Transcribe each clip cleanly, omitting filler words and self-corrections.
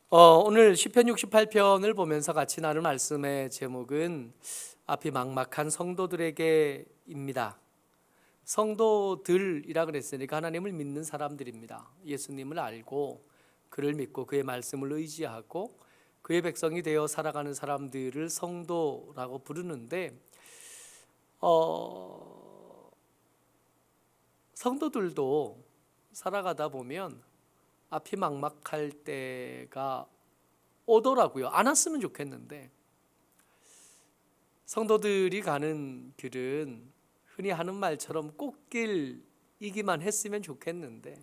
오늘 시편 68편을 보면서 같이 나눌 말씀의 제목은 앞이 막막한 성도들에게입니다. 성도들이라 그랬으니까 하나님을 믿는 사람들입니다. 예수님을 알고 그를 믿고 그의 말씀을 의지하고 그의 백성이 되어 살아가는 사람들을 성도라고 부르는데 성도들도 살아가다 보면 앞이 막막할 때가 오더라고요. 안 왔으면 좋겠는데 성도들이 가는 길은 흔히 하는 말처럼 꽃길이기만 했으면 좋겠는데,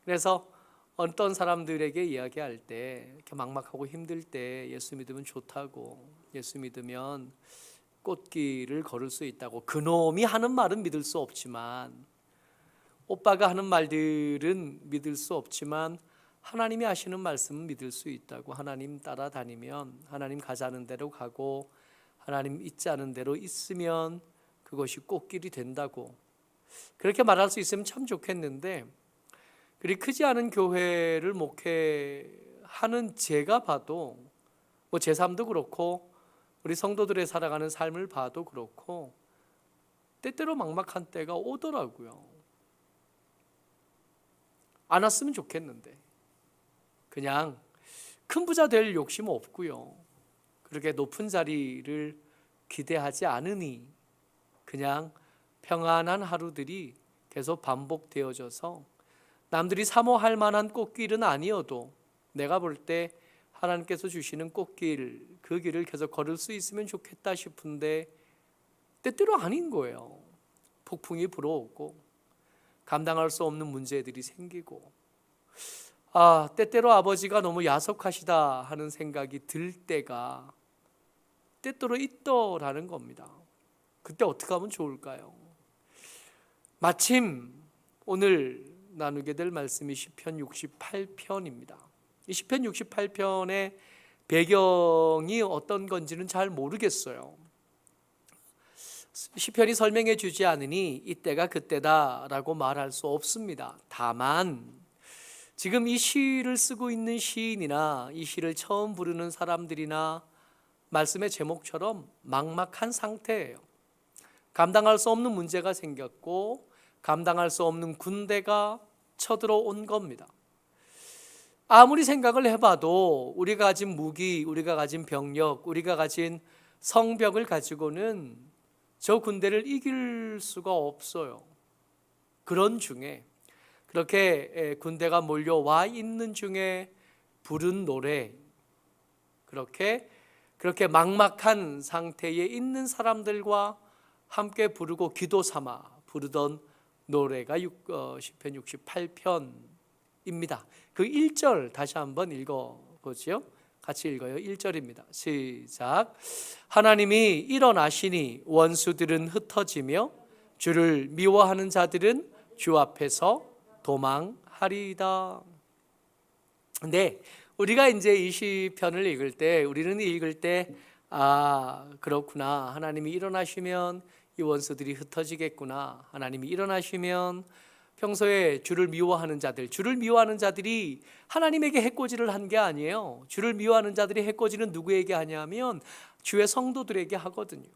그래서 어떤 사람들에게 이야기할 때 이렇게 막막하고 힘들 때 예수 믿으면 좋다고, 예수 믿으면 꽃길을 걸을 수 있다고, 그놈이 하는 말은 믿을 수 없지만, 오빠가 하는 말들은 믿을 수 없지만 하나님이 하시는 말씀은 믿을 수 있다고, 하나님 따라다니면, 하나님 가자는 대로 가고 하나님 있자는 대로 있으면 그것이 꽃길이 된다고, 그렇게 말할 수 있으면 참 좋겠는데, 그리 크지 않은 교회를 목회하는 제가 봐도, 제 삶도 그렇고 우리 성도들의 살아가는 삶을 봐도 그렇고, 때때로 막막한 때가 오더라고요. 안 왔으면 좋겠는데, 그냥 큰 부자 될 욕심 없고요, 그렇게 높은 자리를 기대하지 않으니 그냥 평안한 하루들이 계속 반복되어져서 남들이 사모할 만한 꽃길은 아니어도 내가 볼 때 하나님께서 주시는 꽃길, 그 길을 계속 걸을 수 있으면 좋겠다 싶은데 때때로 아닌 거예요. 폭풍이 불어오고 감당할 수 없는 문제들이 생기고, 때때로 아버지가 너무 야속하시다 하는 생각이 들 때가 때때로 있더라는 겁니다. 그때 어떻게 하면 좋을까요? 마침 오늘 나누게 될 말씀이 시편 68편입니다. 이 시편 68편의 배경이 어떤 건지는 잘 모르겠어요. 시편이 설명해 주지 않으니 이때가 그때다라고 말할 수 없습니다. 다만 지금 이 시를 쓰고 있는 시인이나 이 시를 처음 부르는 사람들이나 말씀의 제목처럼 막막한 상태예요. 감당할 수 없는 문제가 생겼고 감당할 수 없는 군대가 쳐들어온 겁니다. 아무리 생각을 해봐도 우리가 가진 무기, 우리가 가진 병력, 우리가 가진 성벽을 가지고는 저 군대를 이길 수가 없어요. 그런 중에, 그렇게 군대가 몰려와 있는 중에 부른 노래, 그렇게 막막한 상태에 있는 사람들과 함께 부르고 기도 삼아 부르던 노래가 시편 68편입니다. 그 1절 다시 한번 읽어보죠. 같이 읽어요. 1절입니다. 시작. 하나님이 일어나시니 원수들은 흩어지며 주를 미워하는 자들은 주 앞에서 도망하리이다. 네, 우리가 이제 이 시편을 읽을 때, 그렇구나, 하나님이 일어나시면 이 원수들이 흩어지겠구나, 하나님이 일어나시면 평소에 주를 미워하는 자들이 하나님에게 해코지를 한 게 아니에요. 주를 미워하는 자들이 해코지는 누구에게 하냐면 주의 성도들에게 하거든요.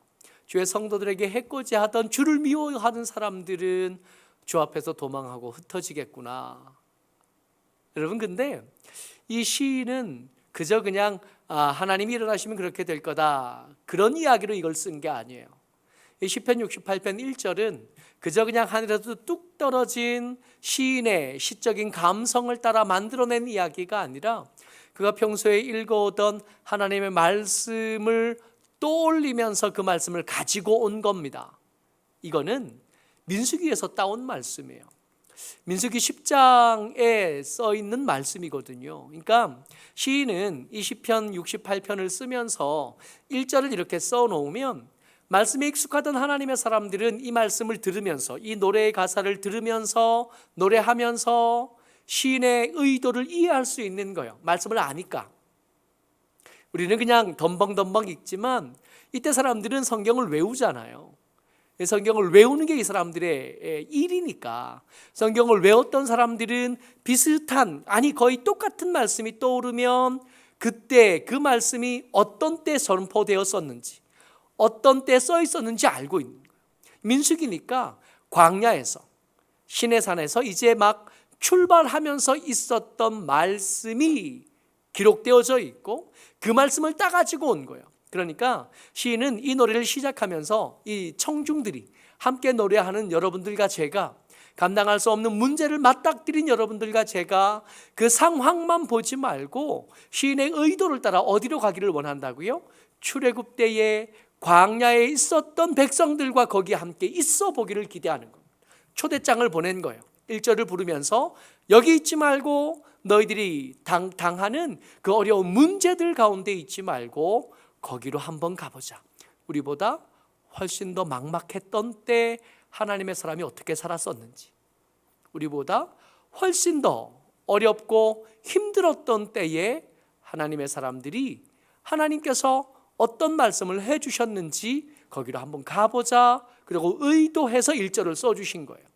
주의 성도들에게 해코지하던 주를 미워하는 사람들은 주 앞에서 도망하고 흩어지겠구나. 여러분, 근데 이 시인은 그저 그냥 하나님이 일어나시면 그렇게 될 거다, 그런 이야기로 이걸 쓴 게 아니에요. 이 시편 68편 1절은 그저 그냥 하늘에서 뚝 떨어진 시인의 시적인 감성을 따라 만들어낸 이야기가 아니라 그가 평소에 읽어오던 하나님의 말씀을 떠올리면서 그 말씀을 가지고 온 겁니다. 이거는 민수기에서 따온 말씀이에요. 민수기 10장에 써 있는 말씀이거든요. 그러니까 시인은 이 시편 68편을 쓰면서 1절을 이렇게 써 놓으면 말씀에 익숙하던 하나님의 사람들은 이 말씀을 들으면서, 이 노래의 가사를 들으면서 노래하면서 시인의 의도를 이해할 수 있는 거예요. 말씀을 아니까. 우리는 그냥 덤벙덤벙 읽지만 이때 사람들은 성경을 외우잖아요. 성경을 외우는 게 이 사람들의 일이니까 성경을 외웠던 사람들은 비슷한, 아니 거의 똑같은 말씀이 떠오르면 그때 그 말씀이 어떤 때 선포되었었는지, 어떤 때 써 있었는지 알고 있는 거예요. 민수기니까 광야에서, 시내산에서 이제 막 출발하면서 있었던 말씀이 기록되어져 있고 그 말씀을 따가지고 온 거예요. 그러니까 시인은 이 노래를 시작하면서 이 청중들이 함께 노래하는 여러분들과 제가, 감당할 수 없는 문제를 맞닥뜨린 여러분들과 제가 그 상황만 보지 말고 시인의 의도를 따라 어디로 가기를 원한다고요? 출애굽 때에 광야에 있었던 백성들과 거기 함께 있어 보기를 기대하는 겁니다. 초대장을 보낸 거예요. 1절을 부르면서 여기 있지 말고 너희들이 당하는 그 어려운 문제들 가운데 있지 말고 거기로 한번 가보자. 우리보다 훨씬 더 막막했던 때 하나님의 사람이 어떻게 살았었는지, 우리보다 훨씬 더 어렵고 힘들었던 때에 하나님의 사람들이 하나님께서 어떤 말씀을 해주셨는지 거기로 한번 가보자. 그리고 의도해서 1절을 써주신 거예요.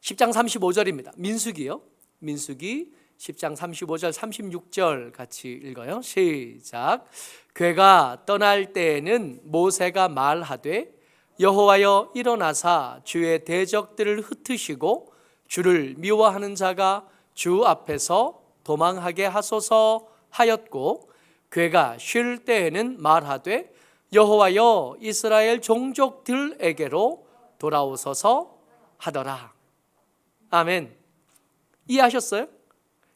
10장 35절입니다. 민수기요. 민수기 10장 35절 36절 같이 읽어요. 시작. 괴가 떠날 때에는 모세가 말하되 여호와여 일어나사 주의 대적들을 흩으시고 주를 미워하는 자가 주 앞에서 도망하게 하소서 하였고, 괴가 쉴 때에는 말하되 여호와여 이스라엘 종족들에게로 돌아오소서 하더라. 아멘. 이해하셨어요?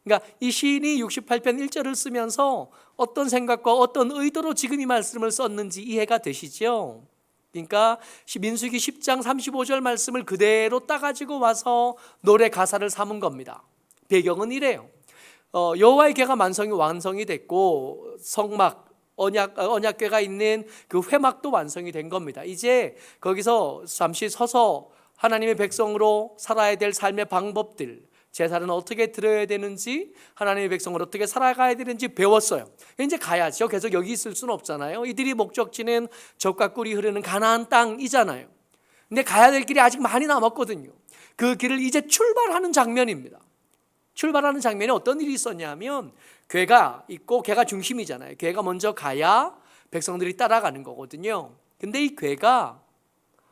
그러니까 이 시인이 68편 1절을 쓰면서 어떤 생각과 어떤 의도로 지금 이 말씀을 썼는지 이해가 되시죠? 그러니까 민수기 10장 35절 말씀을 그대로 따가지고 와서 노래 가사를 삼은 겁니다. 배경은 이래요. 여호와의 궤가 완성이 됐고 성막, 언약궤가 있는 그 회막도 완성이 된 겁니다. 이제 거기서 잠시 서서 하나님의 백성으로 살아야 될 삶의 방법들, 제사는 어떻게 드려야 되는지, 하나님의 백성으로 어떻게 살아가야 되는지 배웠어요. 이제 가야죠. 계속 여기 있을 수는 없잖아요. 이들이 목적지는 젖과 꿀이 흐르는 가나안 땅이잖아요. 근데 가야 될 길이 아직 많이 남았거든요. 그 길을 이제 출발하는 장면입니다. 출발하는 장면에 어떤 일이 있었냐면 궤가 있고 궤가 중심이잖아요. 궤가 먼저 가야 백성들이 따라가는 거거든요. 근데 이 궤가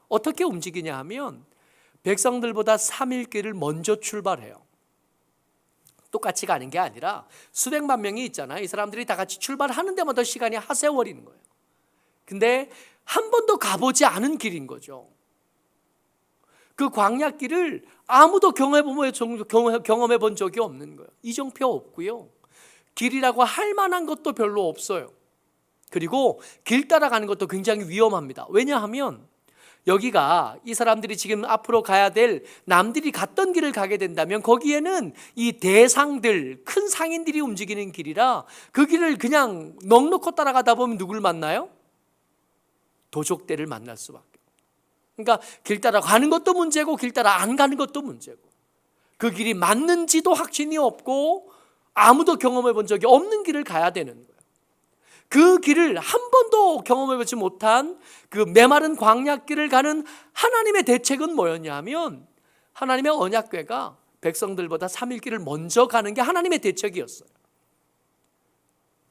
어떻게 움직이냐 하면 백성들보다 3일 길을 먼저 출발해요. 똑같이 가는 게 아니라 수백만 명이 있잖아요. 이 사람들이 다 같이 출발하는 데마다 시간이 하세월인 거예요. 근데 한 번도 가보지 않은 길인 거죠. 그 광야길을 아무도 경험해 본 적이 없는 거예요. 이정표 없고요. 길이라고 할 만한 것도 별로 없어요. 그리고 길 따라가는 것도 굉장히 위험합니다. 왜냐하면 여기가 이 사람들이 지금 앞으로 가야 될 남들이 갔던 길을 가게 된다면 거기에는 이 대상들, 큰 상인들이 움직이는 길이라 그 길을 그냥 넉넉히 따라가다 보면 누굴 만나요? 도적대를 만날 수밖에. 그러니까 길 따라 가는 것도 문제고 길 따라 안 가는 것도 문제고, 그 길이 맞는지도 확신이 없고 아무도 경험해 본 적이 없는 길을 가야 되는 거예요. 그 길을 한 번도 경험해보지 못한 그 메마른 광야길을 가는 하나님의 대책은 뭐였냐면, 하나님의 언약궤가 백성들보다 3일 길을 먼저 가는 게 하나님의 대책이었어요.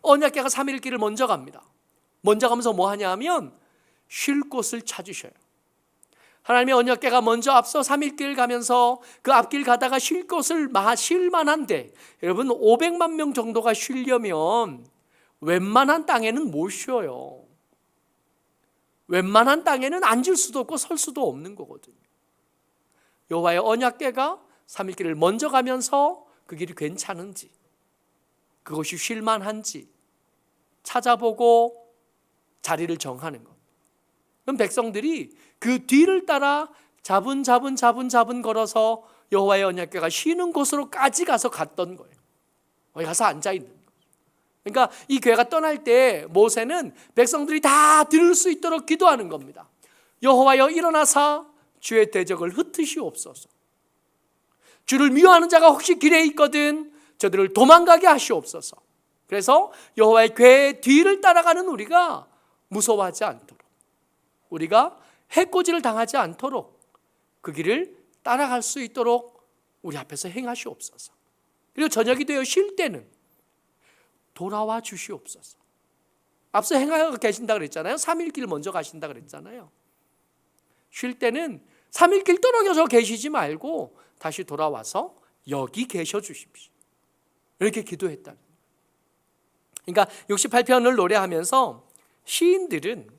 언약궤가 3일 길을 먼저 갑니다. 먼저 가면서 뭐 하냐면 쉴 곳을 찾으셔요. 하나님의 언약궤가 먼저 앞서 3일 길 가면서 그 앞길 가다가 쉴 곳을 쉴 만한데, 여러분 500만 명 정도가 쉬려면 웬만한 땅에는 못 쉬어요. 웬만한 땅에는 앉을 수도 없고 설 수도 없는 거거든요. 여호와의 언약궤가 3일 길을 먼저 가면서 그 길이 괜찮은지, 그것이 쉴만한지 찾아보고 자리를 정하는 것. 그럼 백성들이 그 뒤를 따라 자분 걸어서 여호와의 언약궤가 쉬는 곳으로까지 가서 갔던 거예요. 거기 가서 앉아있는 거예요. 그러니까 이 궤가 떠날 때 모세는 백성들이 다 들을 수 있도록 기도하는 겁니다. 여호와여 일어나사 주의 대적을 흩으시옵소서. 주를 미워하는 자가 혹시 길에 있거든 저들을 도망가게 하시옵소서. 그래서 여호와의 궤 뒤를 따라가는 우리가 무서워하지 않도록, 우리가 해코지를 당하지 않도록 그 길을 따라갈 수 있도록 우리 앞에서 행하시옵소서. 그리고 저녁이 되어 쉴 때는 돌아와 주시옵소서. 앞서 행하고 계신다 그랬잖아요. 3일길 먼저 가신다 그랬잖아요. 쉴 때는 3일길 떨어져서 계시지 말고 다시 돌아와서 여기 계셔 주십시오. 이렇게 기도했다. 그러니까 68편을 노래하면서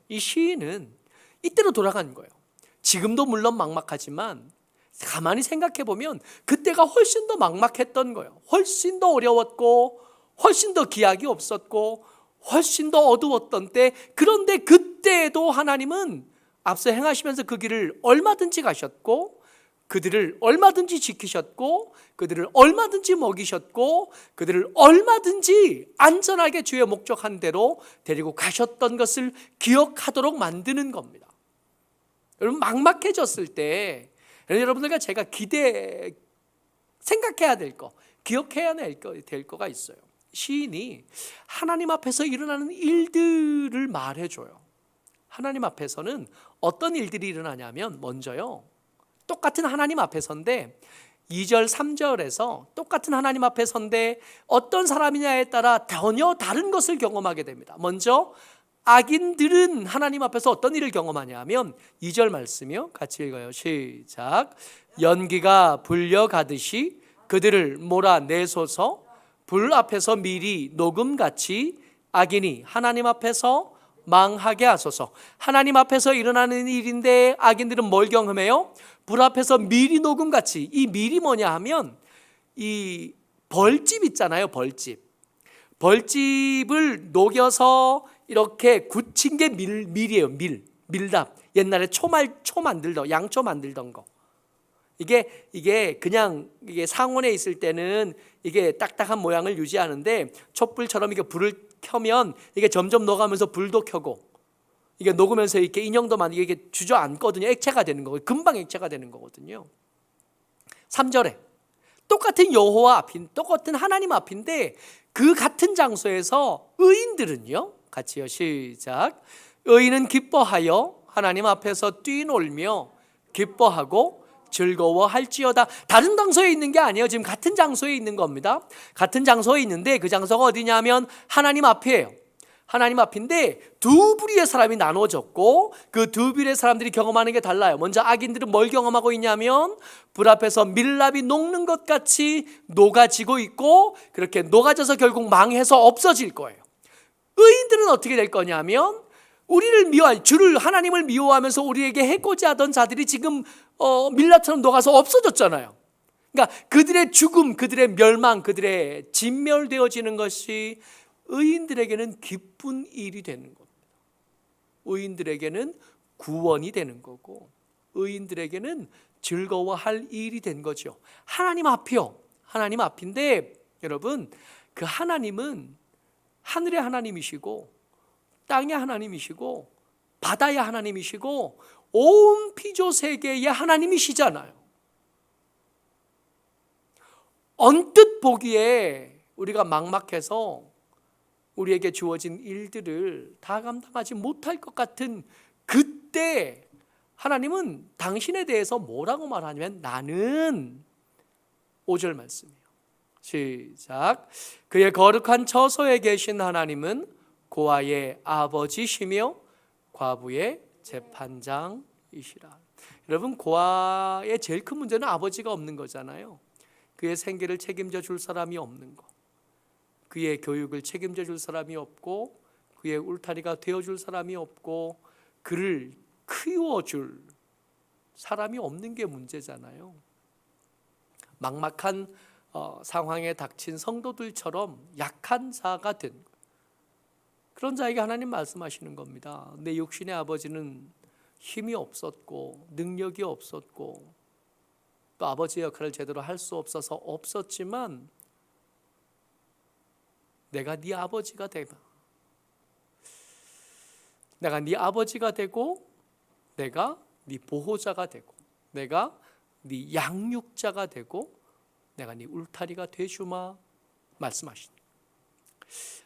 이 시인은 이때로 돌아간 거예요. 지금도 물론 막막하지만 가만히 생각해 보면 그때가 훨씬 더 막막했던 거예요. 훨씬 더 어려웠고 훨씬 더 기약이 없었고 훨씬 더 어두웠던 때, 그런데 그때에도 하나님은 앞서 행하시면서 그 길을 얼마든지 가셨고 그들을 얼마든지 지키셨고 그들을 얼마든지 먹이셨고 그들을 얼마든지 안전하게 주의 목적한 대로 데리고 가셨던 것을 기억하도록 만드는 겁니다. 여러분, 막막해졌을 때 여러분들과 제가 생각해야 될 거, 기억해야 될 거가 있어요. 시인이 하나님 앞에서 일어나는 일들을 말해줘요. 하나님 앞에서는 어떤 일들이 일어나냐면, 먼저요, 똑같은 하나님 앞에 선데 2절 3절에서 똑같은 하나님 앞에 선데 어떤 사람이냐에 따라 전혀 다른 것을 경험하게 됩니다. 먼저 악인들은 하나님 앞에서 어떤 일을 경험하냐면 2절 말씀이요, 같이 읽어요. 시작. 연기가 불려가듯이 그들을 몰아내소서. 불 앞에서 미리 녹음같이 악인이 하나님 앞에서 망하게 하소서. 하나님 앞에서 일어나는 일인데 악인들은 뭘 경험해요? 불 앞에서 미리 녹음같이. 이 밀이 뭐냐 하면 이 벌집 있잖아요. 벌집을 녹여서 이렇게 굳힌 게 밀이에요. 밀답. 옛날에 초 만들던, 양초 만들던 거. 이게 그냥 이게 상온에 있을 때는 이게 딱딱한 모양을 유지하는데, 촛불처럼 이게 불을 켜면 이게 점점 녹아면서 불도 켜고 이게 녹으면서 이렇게 인형도 만들고 이게 주저앉거든요. 액체가 되는 거고, 금방 액체가 되는 거거든요. 3절에 똑같은 여호와 앞인, 똑같은 하나님 앞인데 그 같은 장소에서 의인들은요, 같이요, 시작. 의인은 기뻐하여 하나님 앞에서 뛰놀며 기뻐하고 즐거워할지어다. 다른 장소에 있는 게 아니에요. 지금 같은 장소에 있는 겁니다. 같은 장소에 있는데 그 장소가 어디냐면 하나님 앞이에요. 하나님 앞인데 두 부류의 사람이 나눠졌고 그 두 부류의 사람들이 경험하는 게 달라요. 먼저 악인들은 뭘 경험하고 있냐면 불 앞에서 밀랍이 녹는 것 같이 녹아지고 있고, 그렇게 녹아져서 결국 망해서 없어질 거예요. 의인들은 어떻게 될 거냐면 우리를 주를, 하나님을 미워하면서 우리에게 해코지 하던 자들이 지금 밀랍처럼 녹아서 없어졌잖아요. 그러니까 그들의 죽음, 그들의 멸망, 그들의 진멸되어지는 것이 의인들에게는 기쁜 일이 되는 겁니다. 의인들에게는 구원이 되는 거고 의인들에게는 즐거워할 일이 된 거죠. 하나님 앞이요. 하나님 앞인데 여러분, 그 하나님은 하늘의 하나님이시고 땅의 하나님이시고 바다의 하나님이시고 온 피조 세계의 하나님이시잖아요. 언뜻 보기에 우리가 막막해서 우리에게 주어진 일들을 다 감당하지 못할 것 같은 그때 하나님은 당신에 대해서 뭐라고 말하냐면 나는, 5절 말씀이에요. 시작. 그의 거룩한 처소에 계신 하나님은 고아의 아버지시며 과부의 재판장이시라. 여러분, 고아의 제일 큰 문제는 아버지가 없는 거잖아요. 그의 생계를 책임져 줄 사람이 없는 거, 그의 교육을 책임져 줄 사람이 없고 그의 울타리가 되어줄 사람이 없고 그를 키워줄 사람이 없는 게 문제잖아요. 막막한 상황에 닥친 성도들처럼 약한 자가 된 그런 자에게 하나님 말씀하시는 겁니다. 내 육신의 아버지는 힘이 없었고 능력이 없었고 또 아버지의 역할을 제대로 할 수 없어서 없었지만 내가 네 아버지가 되마. 내가 네 아버지가 되고 내가 네 보호자가 되고 내가 네 양육자가 되고 내가 네 울타리가 되주마 말씀하십니다.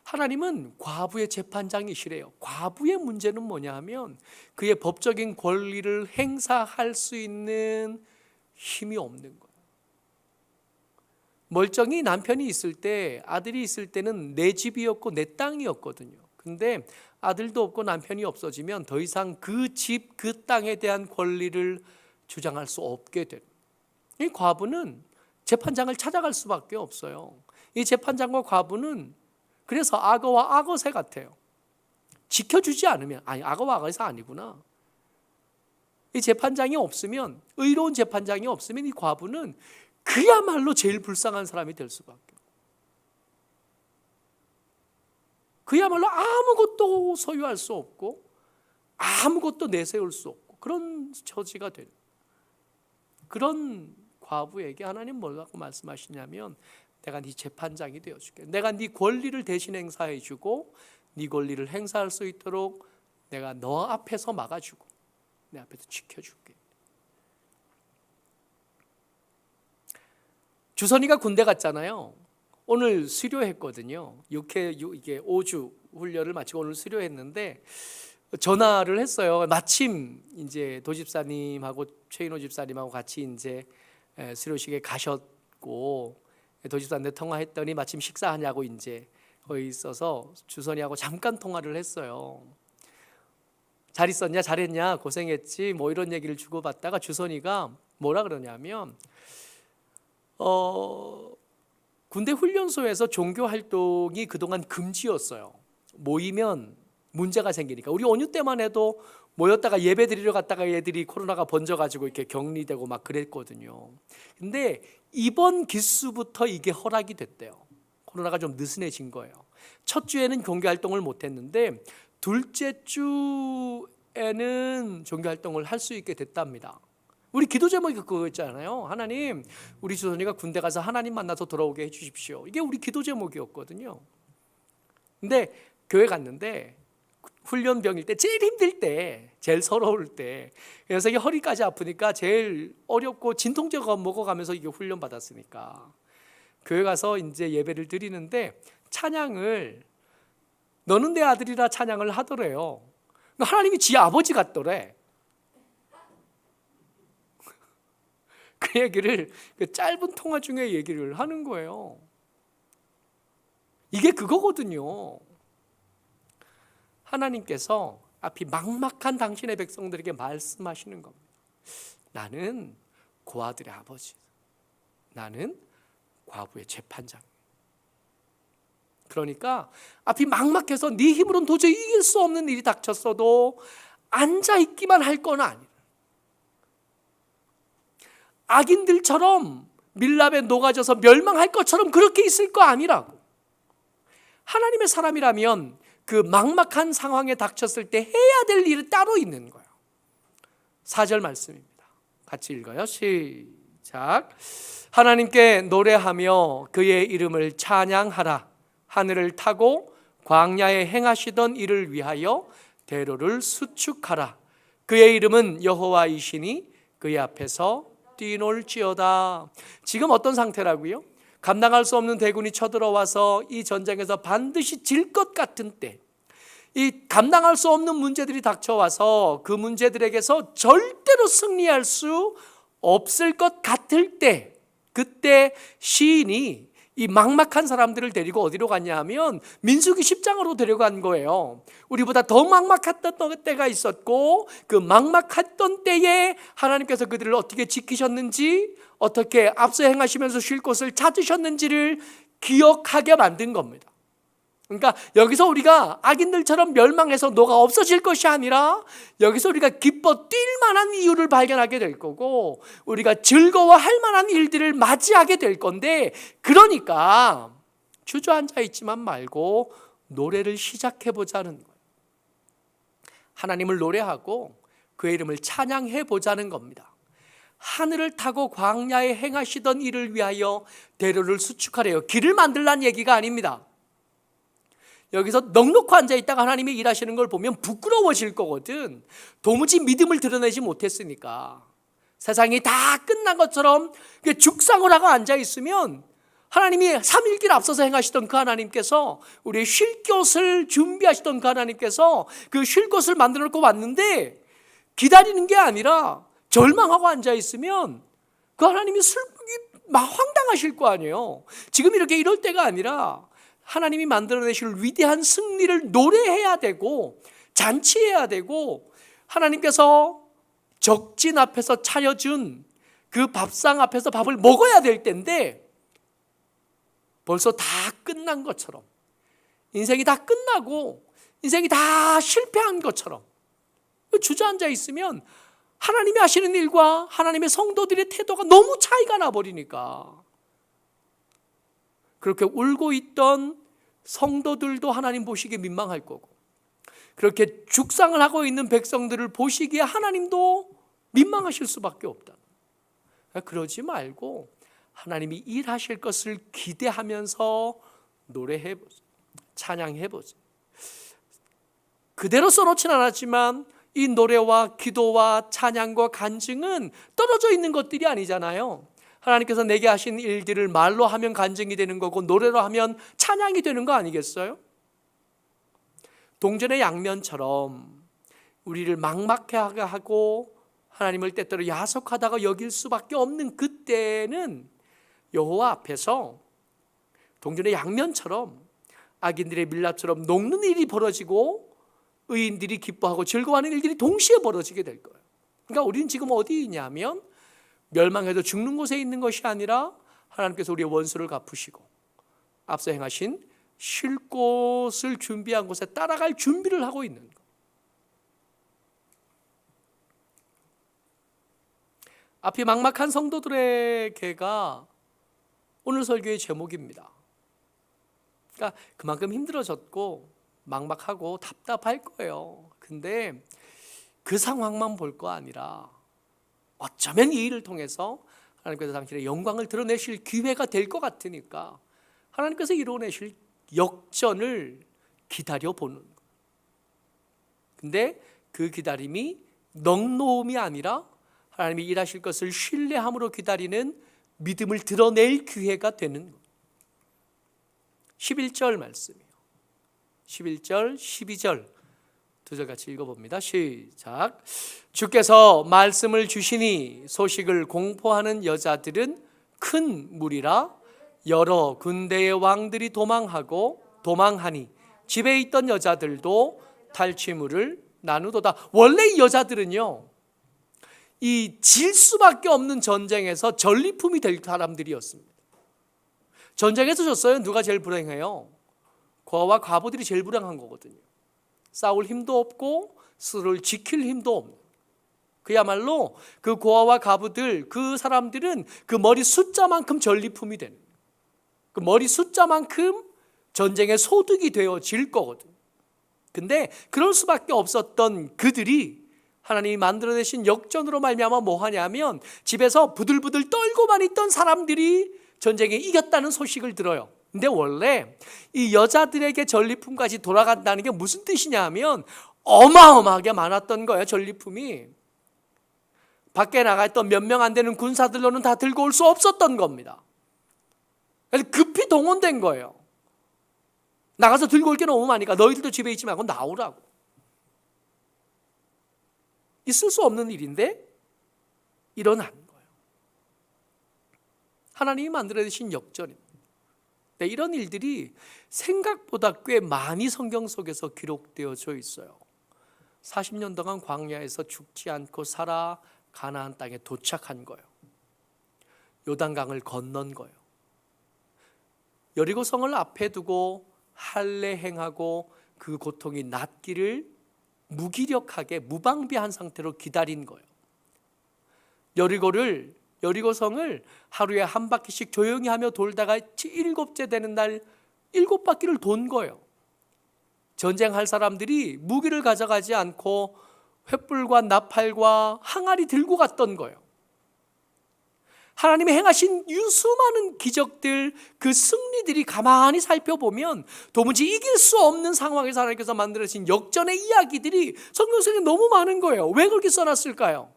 하나님은 과부의 재판장이시래요. 과부의 문제는 뭐냐 하면 그의 법적인 권리를 행사할 수 있는 힘이 없는 거예요. 멀쩡히 남편이 있을 때, 아들이 있을 때는 내 집이었고 내 땅이었거든요. 근데 아들도 없고 남편이 없어지면 더 이상 그 집, 그 땅에 대한 권리를 주장할 수 없게 돼요. 이 과부는 재판장을 찾아갈 수밖에 없어요. 이 재판장과 과부는 그래서 악어와 악어새 같아요. 지켜주지 않으면, 아니 악어와 악어새 아니구나. 이 재판장이 없으면, 의로운 재판장이 없으면 이 과부는 그야말로 제일 불쌍한 사람이 될 수밖에 없어요. 그야말로 아무것도 소유할 수 없고 아무것도 내세울 수 없고 그런 처지가 되는, 그런 과부에게 하나님 뭐라고 말씀하시냐면 내가 네 재판장이 되어줄게. 내가 네 권리를 대신 행사해주고 네 권리를 행사할 수 있도록 내가 너 앞에서 막아주고 내 앞에서 지켜줄게. 주선이가 군대 갔잖아요. 오늘 수료했거든요. 이게 5주 훈련을 마치고 오늘 수료했는데 전화를 했어요. 마침 이제 도집사님하고 최인호 집사님하고 같이 이제 수료식에 가셨고 도집사한테 통화했더니 마침 식사하냐고 이제 거기 있어서 주선이하고 잠깐 통화를 했어요. 잘 있었냐, 잘했냐, 고생했지, 뭐 이런 얘기를 주고받다가 주선이가 뭐라 그러냐면 군대 훈련소에서 종교 활동이 그동안 금지였어요. 모이면 문제가 생기니까. 우리 온유 때만 해도 모였다가 예배 드리러 갔다가 애들이 코로나가 번져가지고 이렇게 격리되고 막 그랬거든요. 근데 이번 기수부터 이게 허락이 됐대요. 코로나가 좀 느슨해진 거예요. 첫 주에는 종교 활동을 못했는데 둘째 주에는 종교 활동을 할 수 있게 됐답니다. 우리 기도 제목이 그거 있잖아요. 하나님, 우리 주선이가 군대 가서 하나님 만나서 돌아오게 해주십시오. 이게 우리 기도 제목이었거든요. 근데 교회 갔는데 훈련병일 때 제일 힘들 때, 제일 서러울 때, 그래서 이게 허리까지 아프니까 제일 어렵고 진통제 먹어가면서 이게 훈련 받았으니까 교회 가서 이제 예배를 드리는데 찬양을 너는 내 아들이라 찬양을 하더래요. 하나님이 지 아버지 같더래. 그 얘기를 그 짧은 통화 중에 얘기를 하는 거예요. 이게 그거거든요. 하나님께서 앞이 막막한 당신의 백성들에게 말씀하시는 겁니다. 나는 고아들의 아버지, 나는 과부의 재판장. 그러니까 앞이 막막해서 네 힘으로는 도저히 이길 수 없는 일이 닥쳤어도 앉아있기만 할 건 아니야. 악인들처럼 밀랍에 녹아져서 멸망할 것처럼 그렇게 있을 거 아니라고. 하나님의 사람이라면 그 막막한 상황에 닥쳤을 때 해야 될 일이 따로 있는 거예요. 4절 말씀입니다. 같이 읽어요. 시작. 하나님께 노래하며 그의 이름을 찬양하라. 하늘을 타고 광야에 행하시던 일을 위하여 대로를 수축하라. 그의 이름은 여호와이시니 그의 앞에서 뛰놀지어다. 지금 어떤 상태라고요? 감당할 수 없는 대군이 쳐들어와서 이 전쟁에서 반드시 질 것 같은 때, 이 감당할 수 없는 문제들이 닥쳐와서 그 문제들에게서 절대로 승리할 수 없을 것 같을 때, 그때 시인이 이 막막한 사람들을 데리고 어디로 갔냐 하면 민수기 10장으로 데려간 거예요. 우리보다 더 막막했던 때가 있었고 그 막막했던 때에 하나님께서 그들을 어떻게 지키셨는지, 어떻게 앞서 행하시면서 쉴 곳을 찾으셨는지를 기억하게 만든 겁니다. 그러니까 여기서 우리가 악인들처럼 멸망해서 너가 없어질 것이 아니라 여기서 우리가 기뻐 뛸 만한 이유를 발견하게 될 거고 우리가 즐거워할 만한 일들을 맞이하게 될 건데, 그러니까 주저앉아 있지만 말고 노래를 시작해보자는 거예요. 하나님을 노래하고 그의 이름을 찬양해보자는 겁니다. 하늘을 타고 광야에 행하시던 일을 위하여 대로를 수축하래요. 길을 만들라는 얘기가 아닙니다. 여기서 넉넉히 앉아있다가 하나님이 일하시는 걸 보면 부끄러워질 거거든. 도무지 믿음을 드러내지 못했으니까. 세상이 다 끝난 것처럼 죽상을 하고 앉아있으면 하나님이 3일길 앞서서 행하시던 그 하나님께서, 우리의 쉴 곳을 준비하시던 그 하나님께서 그 쉴 곳을 만들어 놓고 왔는데 기다리는 게 아니라 절망하고 앉아 있으면 그 하나님이 막 황당하실 거 아니에요. 지금 이렇게 이럴 때가 아니라 하나님이 만들어내실 위대한 승리를 노래해야 되고 잔치해야 되고, 하나님께서 적진 앞에서 차려준 그 밥상 앞에서 밥을 먹어야 될 때인데 벌써 다 끝난 것처럼, 인생이 다 끝나고 인생이 다 실패한 것처럼 주저앉아 있으면 하나님이 하시는 일과 하나님의 성도들의 태도가 너무 차이가 나버리니까, 그렇게 울고 있던 성도들도 하나님 보시기에 민망할 거고, 그렇게 죽상을 하고 있는 백성들을 보시기에 하나님도 민망하실 수밖에 없다. 그러지 말고 하나님이 일하실 것을 기대하면서 노래해보자, 찬양해보자. 그대로 써놓진 않았지만 이 노래와 기도와 찬양과 간증은 떨어져 있는 것들이 아니잖아요. 하나님께서 내게 하신 일들을 말로 하면 간증이 되는 거고 노래로 하면 찬양이 되는 거 아니겠어요? 동전의 양면처럼 우리를 막막하게 하고 하나님을 때때로 야속하다가 여길 수밖에 없는 그때는 여호와 앞에서 동전의 양면처럼 악인들의 밀랍처럼 녹는 일이 벌어지고 의인들이 기뻐하고 즐거워하는 일들이 동시에 벌어지게 될 거예요. 그러니까 우리는 지금 어디 있냐면 멸망해도 죽는 곳에 있는 것이 아니라 하나님께서 우리의 원수를 갚으시고 앞서 행하신 쉴 곳을 준비한 곳에 따라갈 준비를 하고 있는 것. 앞이 막막한 성도들에게가 오늘 설교의 제목입니다. 그러니까 그만큼 힘들어졌고 막막하고 답답할 거예요. 근데 그 상황만 볼 거 아니라 어쩌면 이 일을 통해서 하나님께서 당신의 영광을 드러내실 기회가 될 것 같으니까 하나님께서 이루어내실 역전을 기다려보는 거예요. 근데 그 기다림이 넉놓음이 아니라 하나님이 일하실 것을 신뢰함으로 기다리는 믿음을 드러낼 기회가 되는 거예요. 11절 말씀이에요. 11절, 12절 두 절 같이 읽어봅니다. 시작. 주께서 말씀을 주시니 소식을 공포하는 여자들은 큰 무리라. 여러 군대의 왕들이 도망하니 집에 있던 여자들도 탈취물을 나누도다. 원래 이 여자들은요, 이 질 수밖에 없는 전쟁에서 전리품이 될 사람들이었습니다. 전쟁에서 졌어요. 누가 제일 불행해요? 고아와 과부들이 제일 불행한 거거든요. 싸울 힘도 없고 스스로를 지킬 힘도 없는, 그야말로 그 고아와 과부들, 그 사람들은 그 머리 숫자만큼 전리품이 되는, 그 머리 숫자만큼 전쟁의 소득이 되어질 거거든요. 근데 그럴 수밖에 없었던 그들이 하나님이 만들어내신 역전으로 말미암아 뭐 하냐면 집에서 부들부들 떨고만 있던 사람들이 전쟁에 이겼다는 소식을 들어요. 근데 원래 이 여자들에게 전리품까지 돌아간다는 게 무슨 뜻이냐 하면 어마어마하게 많았던 거예요. 전리품이 밖에 나가 있던 몇 명 안 되는 군사들로는 다 들고 올 수 없었던 겁니다. 그래서 급히 동원된 거예요. 나가서 들고 올 게 너무 많으니까 너희들도 집에 있지 말고 나오라고. 있을 수 없는 일인데 일어난 거예요. 하나님이 만들어내신 역전입니다. 네, 이런 일들이 생각보다 꽤 많이 성경 속에서 기록되어져 있어요. 40년 동안 광야에서 죽지 않고 살아 가나안 땅에 도착한 거예요. 요단강을 건넌 거예요. 여리고성을 앞에 두고 할례 행하고 그 고통이 낫기를 무기력하게 무방비한 상태로 기다린 거예요. 여리고성을 하루에 한 바퀴씩 조용히 하며 돌다가 7일째 되는 날 7바퀴를 돈 거예요. 전쟁할 사람들이 무기를 가져가지 않고 횃불과 나팔과 항아리 들고 갔던 거예요. 하나님이 행하신 유수많은 기적들, 그 승리들이 가만히 살펴보면 도무지 이길 수 없는 상황에서 하나님께서 만들어진 역전의 이야기들이 성경 속에 너무 많은 거예요. 왜 그렇게 써놨을까요?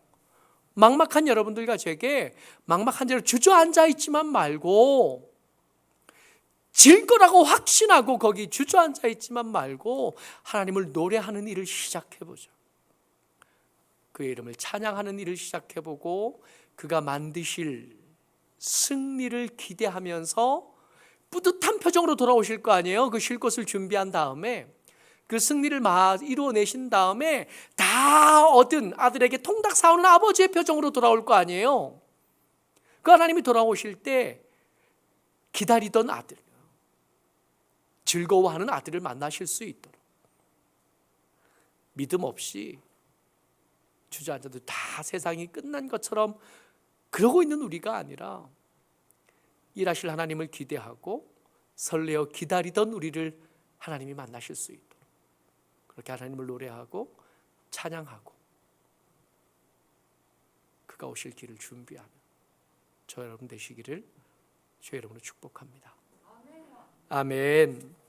막막한 여러분들과 제게 막막한 대로 주저앉아 있지만 말고 질 거라고 확신하고 거기 주저앉아 있지만 말고 하나님을 노래하는 일을 시작해보죠. 그의 이름을 찬양하는 일을 시작해보고 그가 만드실 승리를 기대하면서 뿌듯한 표정으로 돌아오실 거 아니에요. 그 쉴 곳을 준비한 다음에 그 승리를 이루어내신 다음에 다 얻은 아들에게 통닭 사오는 아버지의 표정으로 돌아올 거 아니에요. 그 하나님이 돌아오실 때 기다리던 아들, 즐거워하는 아들을 만나실 수 있도록 믿음 없이 주저앉아도 다 세상이 끝난 것처럼 그러고 있는 우리가 아니라 일하실 하나님을 기대하고 설레어 기다리던 우리를 하나님이 만나실 수 있도록 그렇게 하나님을 노래하고 찬양하고 그가 오실 길을 준비하며 저 여러분 되시기를 주의 이름으로 축복합니다. 아멘.